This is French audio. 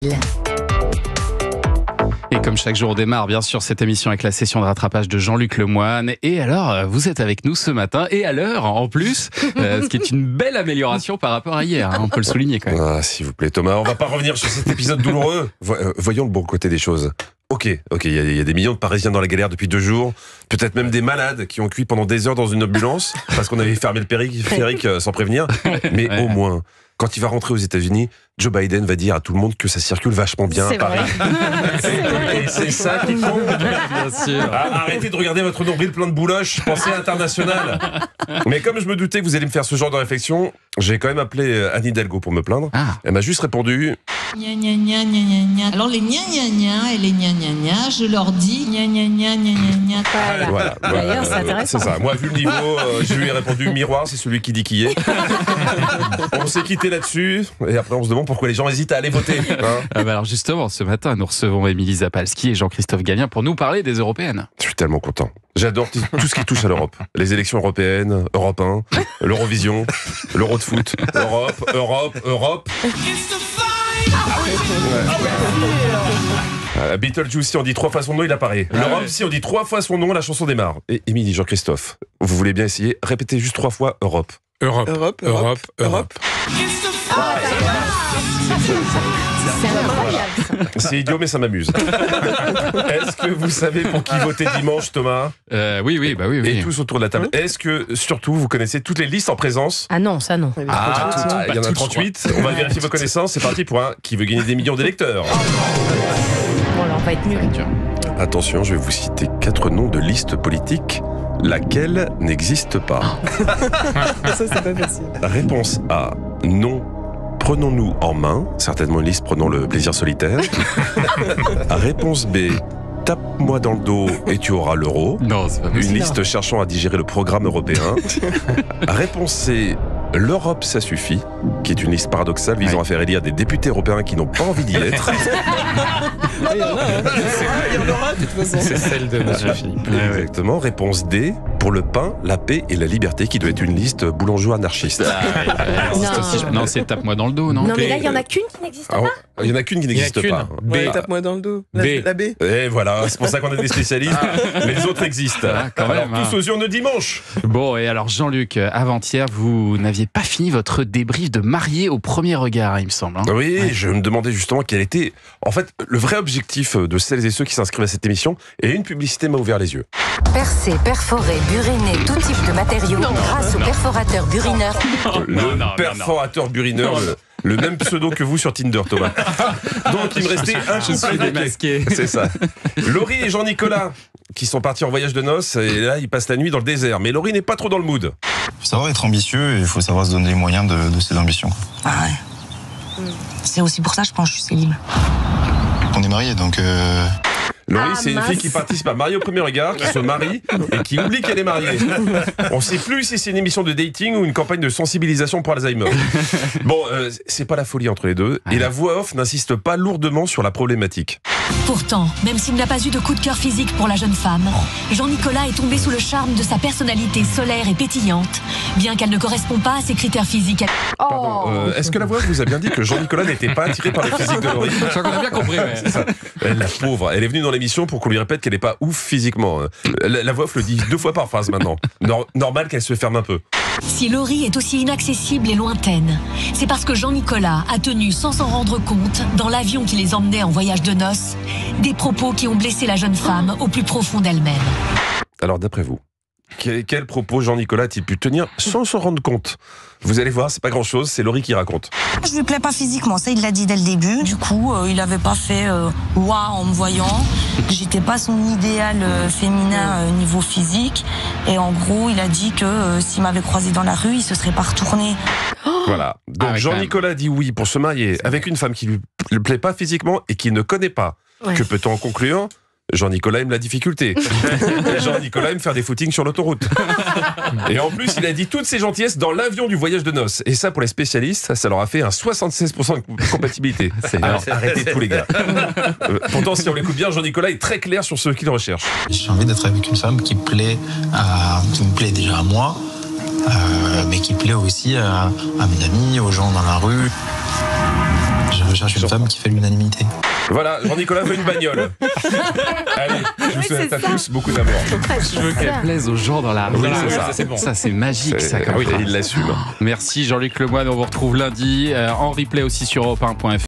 Et comme chaque jour, on démarre bien sûr cette émission avec la session de rattrapage de Jean-Luc Lemoyne. Et alors, vous êtes avec nous ce matin et à l'heure en plus, ce qui est une belle amélioration par rapport à hier, hein, on peut le souligner quand même. Ah, s'il vous plaît Thomas, on va pas revenir sur cet épisode douloureux. Voyons le bon côté des choses. Ok, il y a des millions de Parisiens dans la galère depuis 2 jours, peut-être même des malades qui ont cuit pendant des heures dans une ambulance parce qu'on avait fermé le périphérique sans prévenir. Mais au moins, quand il va rentrer aux États-Unis, Joe Biden va dire à tout le monde que ça circule vachement bien à Paris. Et c'est ça qui compte. Bien sûr. Arrêtez de regarder votre nombril plein de bouloches, pensez international. Mais comme je me doutais que vous allez me faire ce genre de réflexion, j'ai quand même appelé Anne Hidalgo pour me plaindre. Elle m'a juste répondu... Gna gna gna gna gna gna. Alors les gna gna gna et les gna gna gna, je leur dis gna gna gna gna gna gna. Voilà. D'ailleurs, c'est intéressant. C'est ça. Moi, vu le niveau, je lui ai répondu miroir, c'est celui qui dit qui est. On s'est quitté là-dessus, et après on se demande pourquoi les gens hésitent à aller voter. Hein, Alors justement, ce matin, nous recevons Émilie Zapalski et Jean-Christophe Gallien pour nous parler des européennes. je suis tellement content. J'adore tout ce qui touche à l'Europe. Les élections européennes, Europe 1, l'Eurovision, l'Euro de foot, Europe. Beetlejuice, si on dit 3 fois son nom, il apparaît. L'Europe, si on dit 3 fois son nom, la chanson démarre. Et Émilie, Jean-Christophe, vous voulez bien essayer? Répétez juste 3 fois Europe. Europe. C'est incroyable. C'est idiot, mais ça m'amuse. Est-ce que vous savez pour qui voter dimanche, Thomas? Oui. Et tous autour de la table. Est-ce que, surtout, vous connaissez toutes les listes en présence? Ah non, ça non. Il y en a 38. On va vérifier vos connaissances. C'est parti pour un qui veut gagner des millions d'électeurs. Bon, là, on va être nul. Attention, je vais vous citer 4 noms de listes politiques. Laquelle n'existe pas? Ça, c'est pas facile. Réponse A, non. Prenons-nous en main, certainement une liste prenons le plaisir solitaire. Réponse B, tape-moi dans le dos et tu auras l'euro. Non, c'est pas Une possible. liste cherchant à digérer le programme européen. Réponse C, l'Europe ça suffit, qui est une liste paradoxale visant à faire élire des députés européens qui n'ont pas envie d'y être. Il y en a, hein. Il y en aura de toute façon. C'est celle de Monsieur Philippe. Exactement. Réponse D, pour le pain, la paix et la liberté, qui doit être une liste boulanger anarchiste. Non, c'est tape-moi dans le dos, non? Non, mais là, il y en a qu'une qui n'existe Ah, pas. il y en a qu'une qui n'existe pas. Ouais, tape-moi dans le dos. B. La B. Et voilà, c'est pour ça qu'on a des spécialistes. Les autres existent. Quand même, Alors, tous aux urnes dimanche. Bon, et alors Jean-Luc, avant-hier, vous n'aviez pas fini votre débrief de marié au premier regard, il me semble. Hein. Oui, je me demandais justement quel était, en fait, le vrai objectif de celles et ceux qui s'inscrivent à cette émission. Et une publicité m'a ouvert les yeux. Percer, perforer, buriner, tout type de matériaux grâce au perforateur burineur. Non, Perforateur burineur, le même pseudo que vous sur Tinder, Thomas. Donc il me restait un Je suis couple démasqué. C'est ça. Laurie et Jean-Nicolas, qui sont partis en voyage de noces, et là ils passent la nuit dans le désert. Mais Laurie n'est pas trop dans le mood. Il faut savoir être ambitieux et il faut savoir se donner les moyens de ses ambitions. Ah ouais. C'est aussi pour ça, je pense, que je suis célib. On est mariés, donc Laurie, Ah, c'est une mince. fille qui participe à Marié au premier regard, qui se marie et qui oublie qu'elle est mariée. On ne sait plus si c'est une émission de dating ou une campagne de sensibilisation pour Alzheimer. Bon, c'est pas la folie entre les deux. Et la voix off n'insiste pas lourdement sur la problématique. Pourtant, même s'il n'a pas eu de coup de cœur physique pour la jeune femme, Jean-Nicolas est tombé sous le charme de sa personnalité solaire et pétillante, bien qu'elle ne correspond pas à ses critères physiques. Pardon, est-ce que la voix vous a bien dit que Jean-Nicolas n'était pas attiré par le physique de Laurie? Je crois qu'on a bien compris. C'est ça. La pauvre, elle est venue dans l'émission pour qu'on lui répète qu'elle n'est pas ouf physiquement. La voix off le dit 2 fois par phrase maintenant. Normal qu'elle se ferme un peu. Si Laurie est aussi inaccessible et lointaine, c'est parce que Jean-Nicolas a tenu, sans s'en rendre compte, dans l'avion qui les emmenait en voyage de noces, des propos qui ont blessé la jeune femme au plus profond d'elle-même. Alors d'après vous, quel propos Jean-Nicolas a-t-il pu tenir sans s'en rendre compte? Vous allez voir, c'est pas grand-chose, c'est Laurie qui raconte. Je lui plais pas physiquement, ça il l'a dit dès le début. Du coup, il avait pas fait ouah en me voyant. J'étais pas son idéal féminin niveau physique. Et en gros, il a dit que s'il m'avait croisé dans la rue, il se serait pas retourné. Voilà. Donc ouais, Jean-Nicolas dit oui pour se marier avec une femme qui lui plaît pas physiquement et qui ne connaît pas. Ouais. Que peut-on en conclure? Jean-Nicolas aime la difficulté. Et Jean-Nicolas aime faire des footings sur l'autoroute. Et en plus, il a dit toutes ses gentillesses dans l'avion du voyage de noces. Et ça, pour les spécialistes, ça leur a fait un 76% de compatibilité. Alors, arrêtez tous les gars. Pourtant, si on l'écoute bien, Jean-Nicolas est très clair sur ce qu'il recherche. j'ai envie d'être avec une femme qui me plaît déjà à moi, mais qui plaît aussi à mes amis, aux gens dans la rue. Je cherche une femme qui fait l'unanimité. Voilà, Jean-Nicolas veut une bagnole. Allez, je vous souhaite à tous beaucoup d'amour. Je veux qu'elle plaise aux gens dans la rue. Oui, c'est ça. c'est bon. Ça, c'est magique, ça, comme Oui, phrase. il l'assume. Merci Jean-Luc Lemoyne, on vous retrouve lundi en replay aussi sur europe1.fr.